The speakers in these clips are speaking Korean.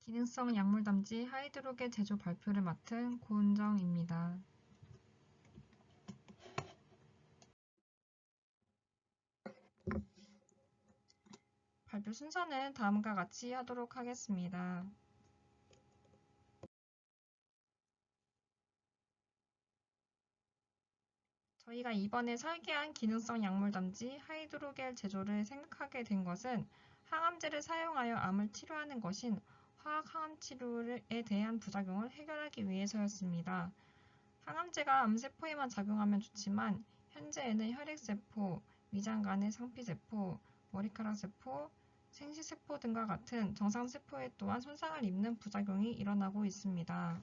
기능성 약물 담지 하이드로겔 제조 발표를 맡은 고은정입니다. 발표 순서는 다음과 같이 하도록 하겠습니다. 저희가 이번에 설계한 기능성 약물 담지 하이드로겔 제조를 생각하게 된 것은 항암제를 사용하여 암을 치료하는 것인 화학 항암 치료에 대한 부작용을 해결하기 위해서였습니다. 항암제가 암세포에만 작용하면 좋지만 현재에는 혈액세포, 위장간의 상피세포, 머리카락세포, 생시세포 등과 같은 정상세포에 또한 손상을 입는 부작용이 일어나고 있습니다.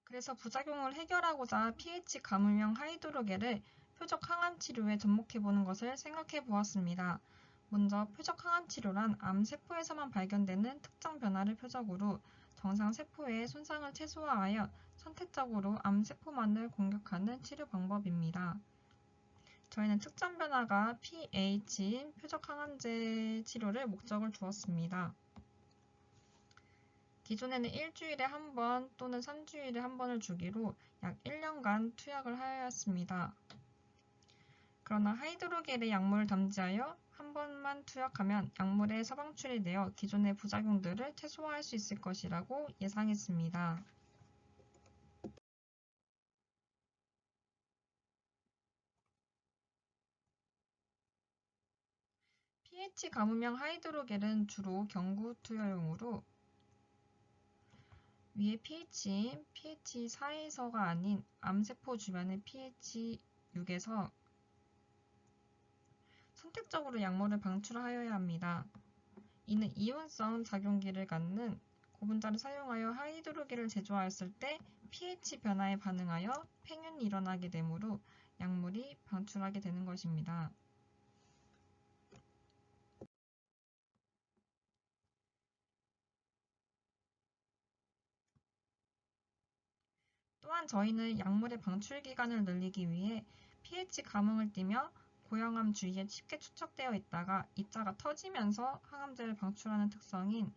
그래서 부작용을 해결하고자 pH 가물명 하이드로겔을 표적 항암 치료에 접목해보는 것을 생각해 보았습니다. 먼저 표적 항암 치료란 암 세포에서만 발견되는 특정 변화를 표적으로 정상 세포의 손상을 최소화하여 선택적으로 암 세포만을 공격하는 치료 방법입니다. 저희는 특정 변화가 pH인 표적 항암제 치료를 목적을 두었습니다. 기존에는 일주일에 한 번 또는 3주일에 한 번을 주기로 약 1년간 투약을 하였습니다. 그러나 하이드로겔의 약물을 담지하여 한 번만 투약하면 약물의 서방출이 되어 기존의 부작용들을 최소화할 수 있을 것이라고 예상했습니다. pH 가무명 하이드로겔은 주로 경구 투여용으로 위의 pH인 pH 4에서가 아닌 암세포 주변의 pH 6에서 선택적으로 약물을 방출하여야 합니다. 이는 이온성 작용기를 갖는 고분자를 사용하여 하이드로겔을 제조하였을 때 pH 변화에 반응하여 팽윤이 일어나게 되므로 약물이 방출하게 되는 것입니다. 또한 저희는 약물의 방출 기간을 늘리기 위해 pH 감응을 띠며 고형암 주위에 쉽게 축적되어 있다가 입자가 터지면서 항암제를 방출하는 특성인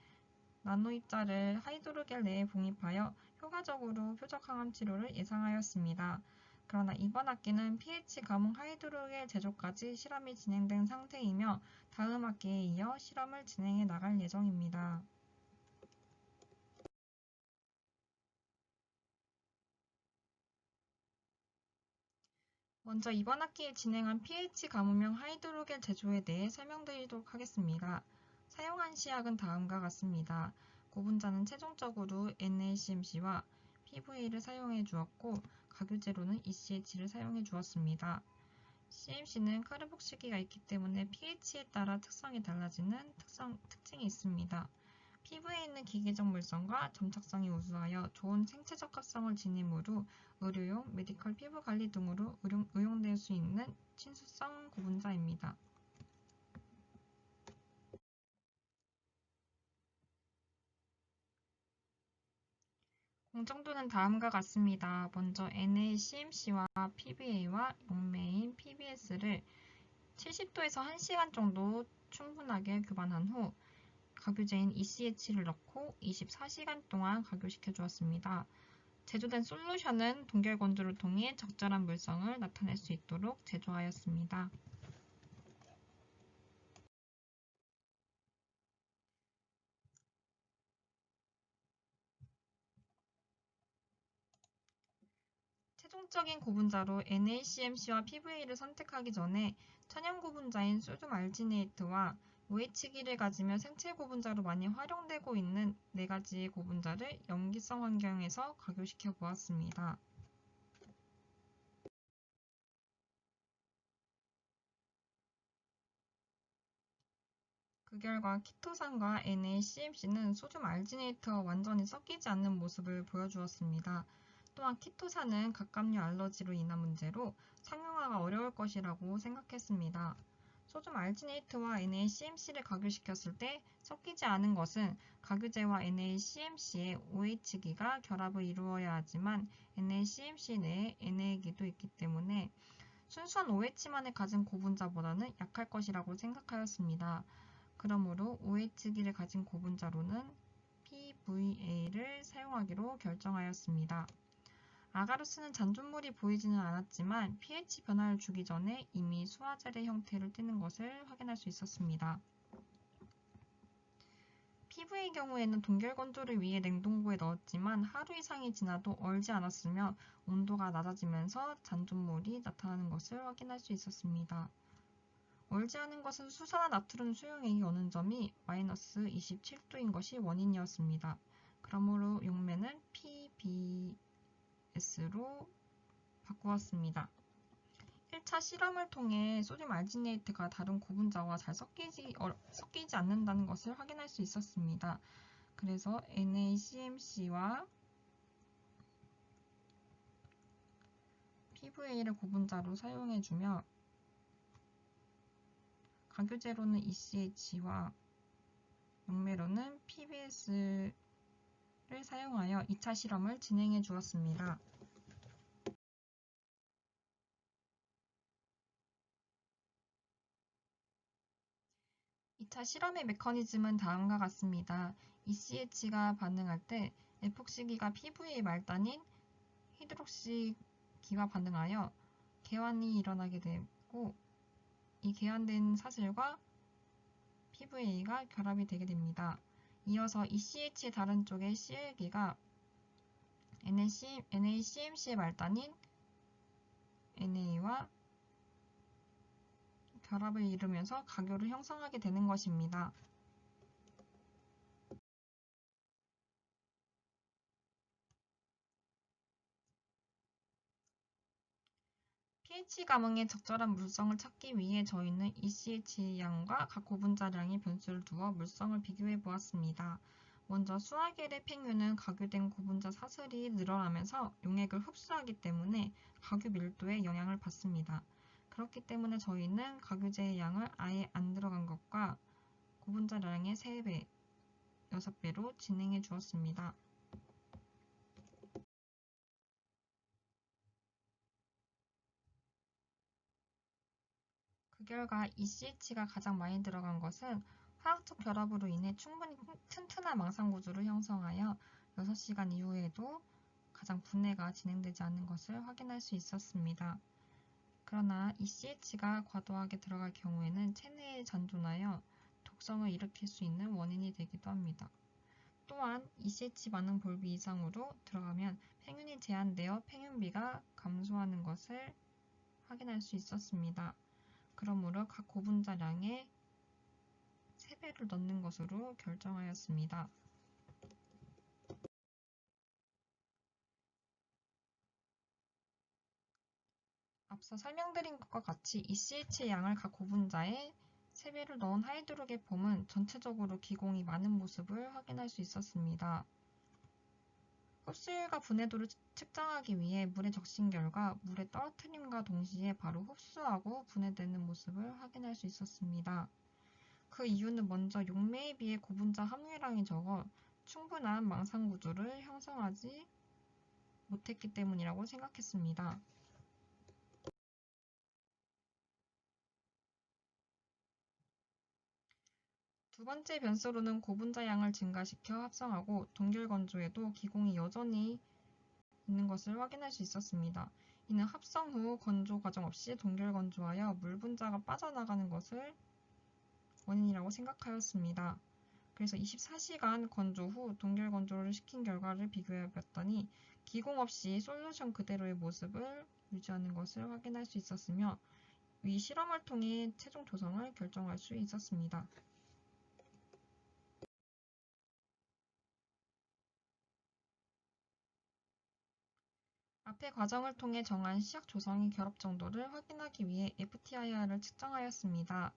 나노 입자를 하이드로겔 내에 봉입하여 효과적으로 표적 항암 치료를 예상하였습니다. 그러나 이번 학기는 pH 감응 하이드로겔 제조까지 실험이 진행된 상태이며 다음 학기에 이어 실험을 진행해 나갈 예정입니다. 먼저 이번 학기에 진행한 pH 가무명 하이드로겔 제조에 대해 설명드리도록 하겠습니다. 사용한 시약은 다음과 같습니다. 고분자는 최종적으로 NaCMC와 PVA를 사용해 주었고 각유제로는 ECH를 사용해 주었습니다. CMC는 카르복시기가 있기 때문에 pH에 따라 특성이 달라지는 특징이 있습니다. 피부에 있는 기계적 물성과 점착성이 우수하여 좋은 생체적 합성을 지니므로 의료용, 메디컬 피부 관리 등으로 응용될 수 있는 친수성 고분자입니다. 공정도는 다음과 같습니다. 먼저 NaCMC와 PBA와 용매인 PBS를 70도에서 1시간 정도 충분하게 교반한 후 각유제인 ECH를 넣고 24시간 동안 각유시켜 주었습니다. 제조된 솔루션은 동결 건조를 통해 적절한 물성을 나타낼 수 있도록 제조하였습니다. 최종적인 고분자로 NaCMC와 PVA를 선택하기 전에 천연 고분자인 소듐 알지네이트와 OH기를 가지며 생체 고분자로 많이 활용되고 있는 4가지의 고분자를 염기성 환경에서 각유시켜 보았습니다. 그 결과 키토산과 NaCMC는 소듐 알지네이트와 완전히 섞이지 않는 모습을 보여주었습니다. 또한 키토산은 갑각류 알러지로 인한 문제로 상용화가 어려울 것이라고 생각했습니다. 소듐 알지네이트와 NaCMC를 각유시켰을 때 섞이지 않은 것은 각유제와 NaCMC의 OH기가 결합을 이루어야 하지만 NaCMC 내에 NA기도 있기 때문에 순수한 OH만을 가진 고분자보다는 약할 것이라고 생각하였습니다. 그러므로 OH기를 가진 고분자로는 PVA를 사용하기로 결정하였습니다. 아가루스는 잔존물이 보이지는 않았지만 pH 변화를 주기 전에 이미 수화젤의 형태를 띠는 것을 확인할 수 있었습니다. 피부의 경우에는 동결 건조를 위해 냉동고에 넣었지만 하루 이상이 지나도 얼지 않았으며 온도가 낮아지면서 잔존물이 나타나는 것을 확인할 수 있었습니다. 얼지 않은 것은 수산화 나트륨 수용액이 어는 점이 마이너스 27도인 것이 원인이었습니다. 그러므로 용매는 PBS로 바꾸었습니다. 1차 실험을 통해 소듐 알지네이트가 다른 고분자와 잘 섞이지 않는다는 것을 확인할 수 있었습니다. 그래서 NaCmC와 PVA를 고분자로 사용해주며 가교제로는 ECH와 용매로는 PBS를 사용하여 2차 실험을 진행해 주었습니다. 2차 실험의 메커니즘은 다음과 같습니다. ECH가 반응할 때 에폭시기가 PVA 말단인 히드록시기와 반응하여 개환이 일어나게 되고 이 개환된 사슬과 PVA가 결합이 되게 됩니다. 이어서 ECH의 다른 쪽의 CL기가 NaCmC의 말단인 Na와 결합을 이루면서 가교를 형성하게 되는 것입니다. pH 감응의 적절한 물성을 찾기 위해 저희는 ECH 양과 각 고분자량의 변수를 두어 물성을 비교해 보았습니다. 먼저 수화겔의 팽유는 가교된 고분자 사슬이 늘어나면서 용액을 흡수하기 때문에 가교 밀도에 영향을 받습니다. 그렇기 때문에 저희는 가교제의 양을 아예 안 들어간 것과 고분자량의 3배, 6배로 진행해 주었습니다. 그 결과 ECH가 가장 많이 들어간 것은 화학적 결합으로 인해 충분히 튼튼한 망상구조를 형성하여 6시간 이후에도 가장 분해가 진행되지 않는 것을 확인할 수 있었습니다. 그러나 ECH가 과도하게 들어갈 경우에는 체내에 잔존하여 독성을 일으킬 수 있는 원인이 되기도 합니다. 또한 ECH 반응 볼비 이상으로 들어가면 팽윤이 제한되어 팽윤비가 감소하는 것을 확인할 수 있었습니다. 그러므로 각 고분자량의 3배를 넣는 것으로 결정하였습니다. 앞서 설명드린 것과 같이 ECH의 양을 각 고분자에 3배를 넣은 하이드로겔 폼은 전체적으로 기공이 많은 모습을 확인할 수 있었습니다. 흡수율과 분해도를 측정하기 위해 물에 적신 결과 물에 떨어뜨림과 동시에 바로 흡수하고 분해되는 모습을 확인할 수 있었습니다. 그 이유는 먼저 용매에 비해 고분자 함유량이 적어 충분한 망상구조를 형성하지 못했기 때문이라고 생각했습니다. 두 번째 변수로는 고분자 양을 증가시켜 합성하고 동결 건조에도 기공이 여전히 있는 것을 확인할 수 있었습니다. 이는 합성 후 건조 과정 없이 동결 건조하여 물 분자가 빠져나가는 것을 원인이라고 생각하였습니다. 그래서 24시간 건조 후 동결 건조를 시킨 결과를 비교해 봤더니 기공 없이 솔루션 그대로의 모습을 유지하는 것을 확인할 수 있었으며 위 실험을 통해 최종 조성을 결정할 수 있었습니다. 앞의 과정을 통해 정한 시약 조성의 결합 정도를 확인하기 위해 FTIR을 측정하였습니다.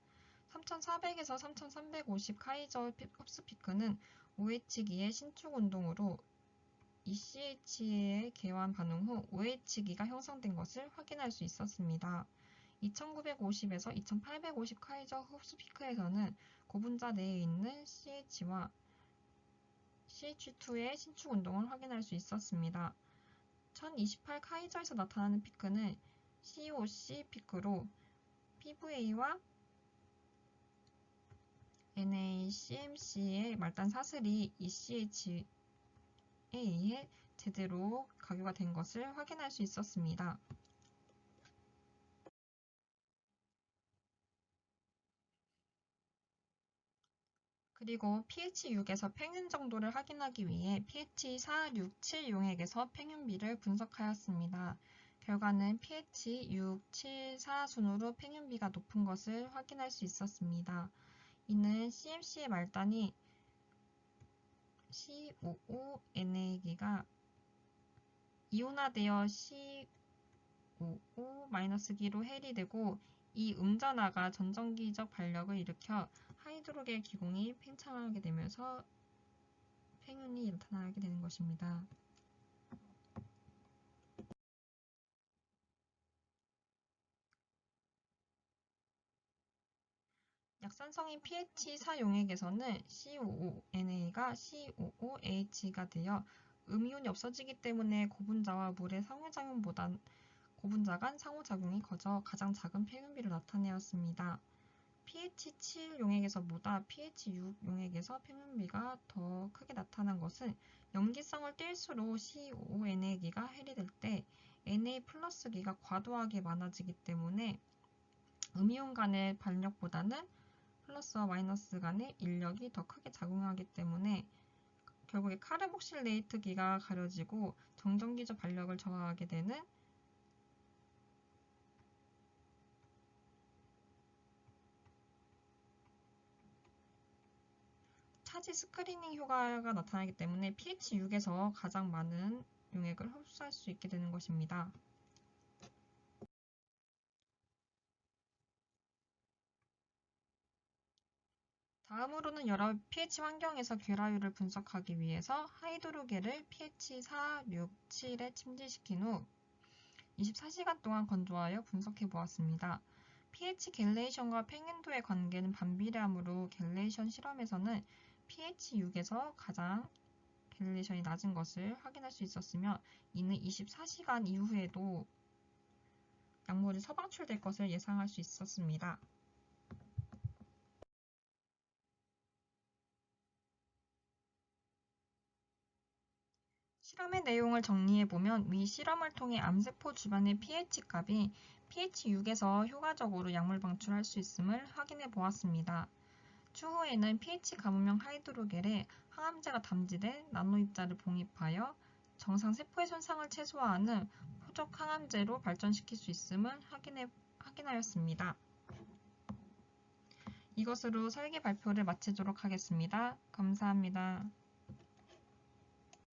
3400에서 3350 카이저 흡수 피크는 OH기의 신축 운동으로 ECH의 개환 반응 후 OH기가 형성된 것을 확인할 수 있었습니다. 2950에서 2850 카이저 흡수 피크에서는 고분자 내에 있는 CH와 CH2의 신축 운동을 확인할 수 있었습니다. 1028 카이저에서 나타나는 피크는 COC 피크로 PVA와 NaCmC의 말단 사슬이 ECH에 의해 제대로 가교가 된 것을 확인할 수 있었습니다. 그리고 pH 6에서 평균 정도를 확인하기 위해 pH 4, 6, 7 용액에서 평균비를 분석하였습니다. 결과는 pH 6, 7, 4 순으로 평균비가 높은 것을 확인할 수 있었습니다. 이는 CMC의 말단이 COO-NA기가 이온화되어 COO-기로 해리되고 이 음전화가 전정기적 반력을 일으켜 하이드로겔 기공이 팽창하게 되면서 팽윤이 나타나게 되는 것입니다. 약산성인 pH 4 용액에서는 COO-NA가 COOH가 되어 음이온이 없어지기 때문에 고분자와 물의 상호작용보단 고분자 간 상호작용이 커져 가장 작은 평균비를 나타내었습니다. pH 7 용액에서보다 pH 6 용액에서 평균비가 더 크게 나타난 것은 염기성을 띨수록 COONA기가 해리될 때 Na+기가 과도하게 많아지기 때문에 음이온 간의 반력보다는 플러스와 마이너스 간의 인력이 더 크게 작용하기 때문에 결국에 카르복실레이트기가 가려지고 정전기적 반력을 저하하게 되는 차지 스크리닝 효과가 나타나기 때문에 pH 6에서 가장 많은 용액을 흡수할 수 있게 되는 것입니다. 다음으로는 여러 pH 환경에서 결합율을 분석하기 위해서 하이드로겔을 pH 4, 6, 7에 침지시킨 후 24시간 동안 건조하여 분석해 보았습니다. pH 갤레이션과 평균도의 관계는 반비례하므로 갤레이션 실험에서는 pH 6에서 가장 갤레이션이 낮은 것을 확인할 수 있었으며 이는 24시간 이후에도 약물이 서방출될 것을 예상할 수 있었습니다. 실험의 내용을 정리해보면 위 실험을 통해 암세포 주변의 pH 값이 pH 6에서 효과적으로 약물 방출할 수 있음을 확인해 보았습니다. 추후에는 pH 가무명 하이드로겔에 항암제가 담지된 나노입자를 봉입하여 정상 세포의 손상을 최소화하는 포적 항암제로 발전시킬 수 있음을 확인하였습니다. 이것으로 설계 발표를 마치도록 하겠습니다. 감사합니다.